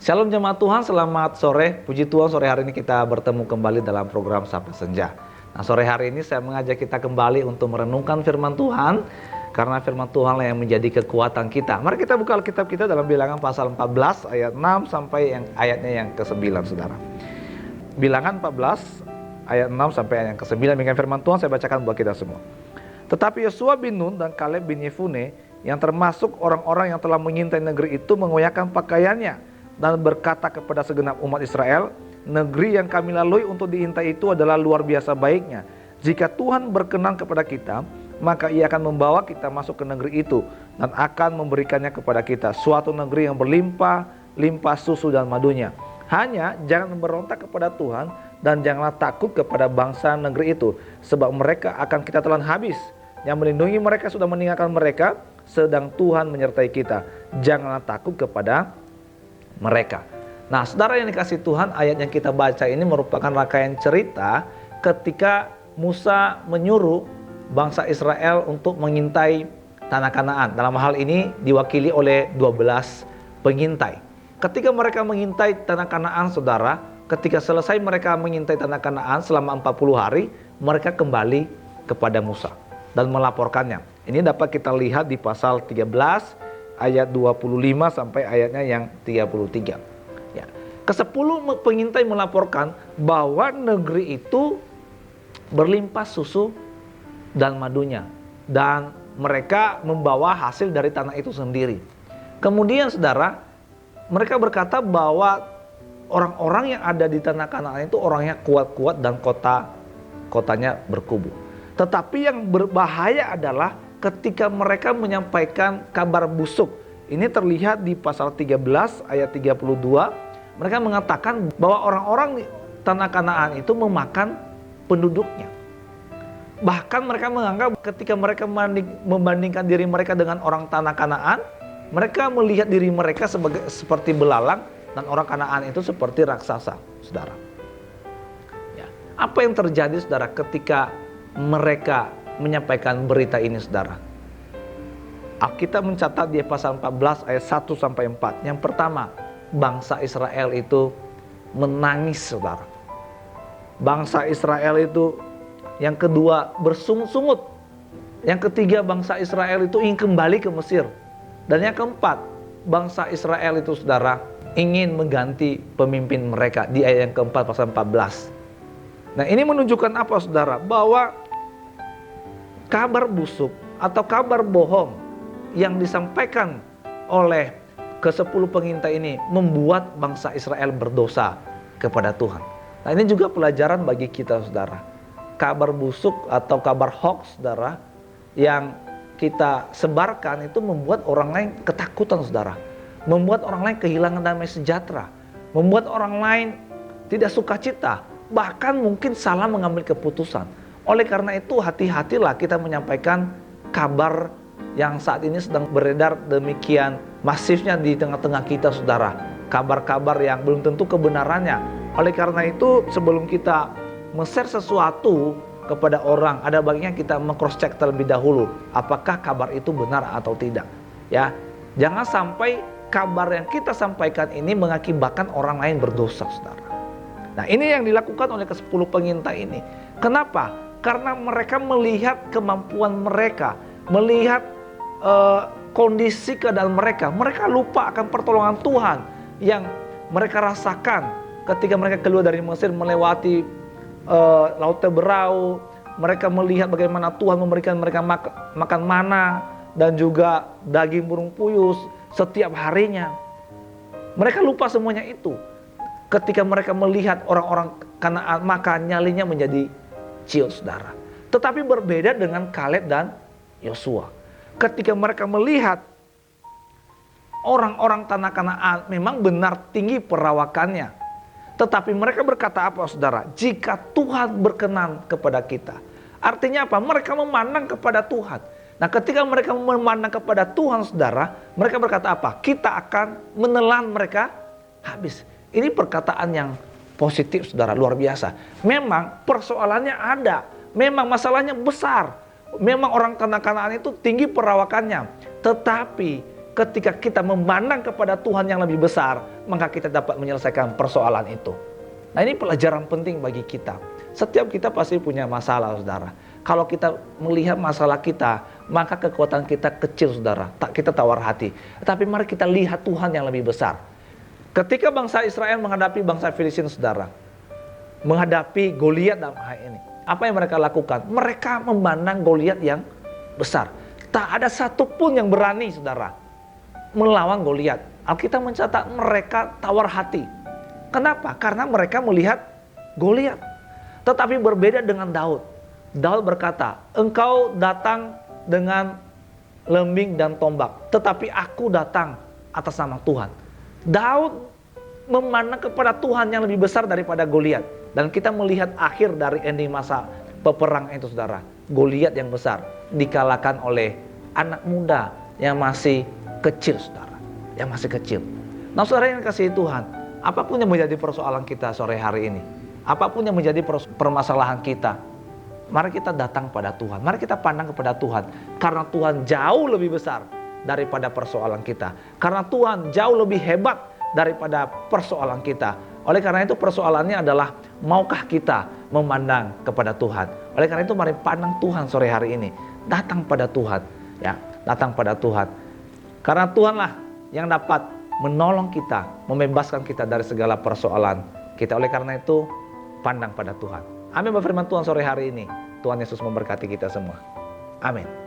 Shalom jemaat Tuhan, selamat sore. Puji Tuhan, sore hari ini kita bertemu kembali dalam program Sapa Senja. Nah, sore hari ini saya mengajak kita kembali untuk merenungkan firman Tuhan, karena firman Tuhan yang menjadi kekuatan kita. Mari kita buka Alkitab kita dalam Bilangan pasal 14 ayat 6 sampai ayatnya yang ke-9, Saudara. Bilangan 14 ayat 6 sampai ayat yang ke-9, dengan firman Tuhan saya bacakan buat kita semua. Tetapi Yosua bin Nun dan Kaleb bin Yefune, yang termasuk orang-orang yang telah mengintai negeri itu, mengoyakkan pakaiannya dan berkata kepada segenap umat Israel, negeri yang kami lalui untuk diintai itu adalah luar biasa baiknya. Jika Tuhan berkenan kepada kita, maka Ia akan membawa kita masuk ke negeri itu dan akan memberikannya kepada kita, suatu negeri yang berlimpah susu dan madunya. Hanya jangan memberontak kepada Tuhan dan janganlah takut kepada bangsa negeri itu, sebab mereka akan kita telan habis. Yang melindungi mereka sudah meninggalkan mereka, sedang Tuhan menyertai kita. Janganlah takut kepada mereka. Nah, saudara yang dikasih Tuhan, ayat yang kita baca ini merupakan rangkaian cerita ketika Musa menyuruh bangsa Israel untuk mengintai tanah Kanaan. Dalam hal ini diwakili oleh 12 pengintai. Ketika mereka mengintai tanah Kanaan, saudara, ketika selesai mereka mengintai tanah Kanaan selama 40 hari, mereka kembali kepada Musa dan melaporkannya. Ini dapat kita lihat di pasal 13 ayat 25 sampai ayatnya yang 33. Ya. Ke-10 pengintai melaporkan bahwa negeri itu berlimpah susu dan madunya, dan mereka membawa hasil dari tanah itu sendiri. Kemudian saudara, mereka berkata bahwa orang-orang yang ada di tanah Kanaan itu orangnya kuat-kuat dan kotanya berkubu. Tetapi yang berbahaya adalah ketika mereka menyampaikan kabar busuk. Ini terlihat di pasal 13 ayat 32. Mereka mengatakan bahwa orang-orang di tanah Kanaan itu memakan penduduknya. Bahkan mereka menganggap ketika mereka membandingkan diri mereka dengan orang tanah Kanaan, mereka melihat diri mereka seperti belalang, dan orang Kanaan itu seperti raksasa, saudara. Ya. Apa yang terjadi, saudara, ketika mereka menyampaikan berita ini, saudara? Alkitab mencatat di pasal 14 ayat 1 sampai 4. Yang pertama, bangsa Israel itu menangis, saudara. Bangsa Israel itu, yang kedua, bersungut-sungut. Yang ketiga, bangsa Israel itu ingin kembali ke Mesir. Dan yang keempat, bangsa Israel itu, saudara, ingin mengganti pemimpin mereka. Di ayat yang keempat pasal 14. Nah, ini menunjukkan apa, saudara? Bahwa kabar busuk atau kabar bohong yang disampaikan oleh ke-10 pengintai ini membuat bangsa Israel berdosa kepada Tuhan. Nah, ini juga pelajaran bagi kita, saudara. Kabar busuk atau kabar hoax, saudara, yang kita sebarkan itu membuat orang lain ketakutan, saudara. Membuat orang lain kehilangan damai sejahtera. Membuat orang lain tidak sukacita. Bahkan mungkin salah mengambil keputusan. Oleh karena itu, hati-hatilah kita menyampaikan kabar yang saat ini sedang beredar demikian masifnya di tengah-tengah kita, saudara. Kabar-kabar yang belum tentu kebenarannya. Oleh karena itu, sebelum kita men-share sesuatu kepada orang, ada baiknya kita meng-cross check terlebih dahulu apakah kabar itu benar atau tidak. Ya, jangan sampai kabar yang kita sampaikan ini mengakibatkan orang lain berdosa, saudara. Nah, ini yang dilakukan oleh ke-10 pengintai ini. Kenapa? Karena mereka melihat kemampuan mereka, melihat kondisi keadaan mereka. Mereka lupa akan pertolongan Tuhan yang mereka rasakan ketika mereka keluar dari Mesir, melewati Laut Teberau. Mereka melihat bagaimana Tuhan memberikan mereka makan mana dan juga daging burung puyuh setiap harinya. Mereka lupa semuanya itu. Ketika mereka melihat orang-orang Kanaan, maka nyalinya menjadi ciut, saudara. Tetapi berbeda dengan Kaleb dan Yosua. Ketika mereka melihat orang-orang tanah Kanaan memang benar tinggi perawakannya, tetapi mereka berkata apa, saudara? Jika Tuhan berkenan kepada kita. Artinya apa? Mereka memandang kepada Tuhan. Nah, ketika mereka memandang kepada Tuhan, saudara, mereka berkata apa? Kita akan menelan mereka habis. Ini perkataan yang positif, saudara, luar biasa. Memang persoalannya ada, memang masalahnya besar. Memang orang tanah Kanaan itu tinggi perawakannya. Tetapi ketika kita memandang kepada Tuhan yang lebih besar, maka kita dapat menyelesaikan persoalan itu. Nah, ini pelajaran penting bagi kita. Setiap kita pasti punya masalah, saudara. Kalau kita melihat masalah kita, maka kekuatan kita kecil, saudara. Kita tawar hati. Tapi mari kita lihat Tuhan yang lebih besar. Ketika bangsa Israel menghadapi bangsa Filistin, saudara, menghadapi Goliat dalam hal ini, apa yang mereka lakukan? Mereka memandang Goliat yang besar. Tak ada satupun yang berani, saudara, melawan Goliat. Alkitab mencatat mereka tawar hati. Kenapa? Karena mereka melihat Goliat. Tetapi berbeda dengan Daud. Daud berkata, engkau datang dengan lembing dan tombak, tetapi aku datang atas nama Tuhan. Daud memandang kepada Tuhan yang lebih besar daripada Goliat. Dan kita melihat akhir dari ending masa peperangan itu, saudara. Goliat yang besar dikalahkan oleh anak muda yang masih kecil, saudara. Yang masih kecil. Nah, saudara yang kasih Tuhan, apapun yang menjadi persoalan kita sore hari ini, apapun yang menjadi permasalahan kita, mari kita datang pada Tuhan. Mari kita pandang kepada Tuhan. Karena Tuhan jauh lebih besar daripada persoalan kita. Karena Tuhan jauh lebih hebat daripada persoalan kita. Oleh karena itu persoalannya adalah, maukah kita memandang kepada Tuhan? Oleh karena itu mari pandang Tuhan sore hari ini. Datang pada Tuhan. Ya, datang pada Tuhan. Karena Tuhanlah yang dapat menolong kita, membebaskan kita dari segala persoalan kita. Oleh karena itu, pandang pada Tuhan. Amin. Berfirman Tuhan sore hari ini. Tuhan Yesus memberkati kita semua. Amin.